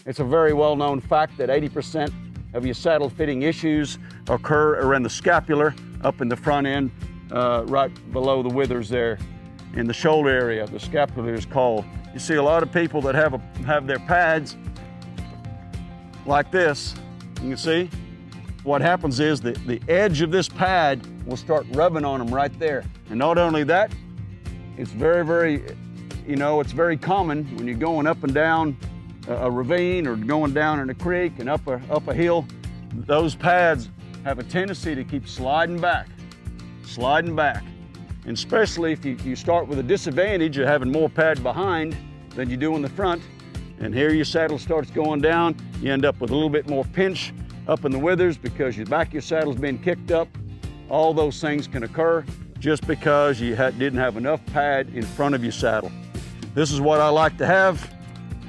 It's a very well-known fact that 80% of your saddle fitting issues occur around the scapular, up in the front end, right below the withers there, in the shoulder area. The scapular is called. You see a lot of people that have their pads like this. You can see what happens is that the edge of this pad will start rubbing on them right there. And not only that, it's very, it's very common when you're going up and down a ravine or going down in a creek and up a hill, those pads have a tendency to keep sliding back. And especially if you start with a disadvantage of having more pad behind than you do in the front, and here your saddle starts going down, you end up with a little bit more pinch up in the withers because your back of your saddle's been kicked up. All those things can occur just because you didn't have enough pad in front of your saddle. This is what I like to have.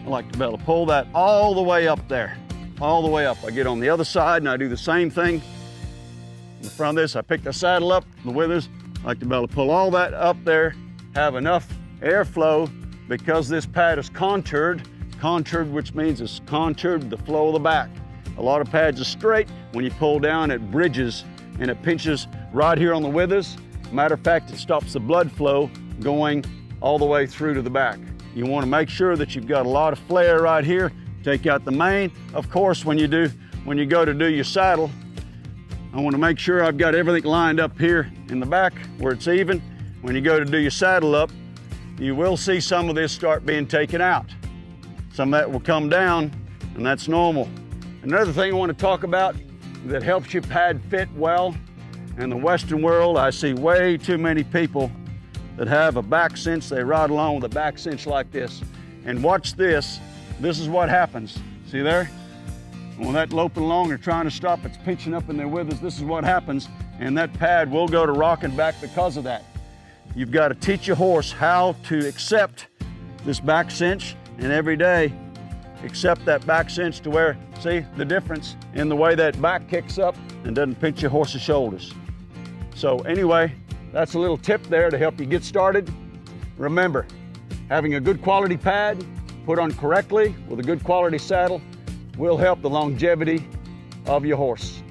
I like to be able to pull that all the way up there, all the way up. I get on the other side and I do the same thing. In front of this, I pick the saddle up, the withers. I like to be able to pull all that up there, have enough airflow because this pad is contoured, which means it's contoured the flow of the back. A lot of pads are straight. When you pull down, it bridges and it pinches right here on the withers. Matter of fact, it stops the blood flow going all the way through to the back. You want to make sure that you've got a lot of flare right here. Take out the mane. Of course, when you go to do your saddle, I want to make sure I've got everything lined up here in the back where it's even. When you go to do your saddle up, you will see some of this start being taken out. Some of that will come down, and that's normal. Another thing I want to talk about that helps your pad fit well, in the Western world, I see way too many people that have a back cinch. They ride along with a back cinch like this. And watch this. This is what happens. See there? When that loping along or trying to stop, it's pinching up in their withers. This is what happens. And that pad will go to rocking back because of that. You've got to teach your horse how to accept this back cinch, and every day accept that back cinch to where, see the difference in the way that back kicks up and doesn't pinch your horse's shoulders. So anyway, that's a little tip there to help you get started. Remember, having a good quality pad put on correctly with a good quality saddle will help the longevity of your horse.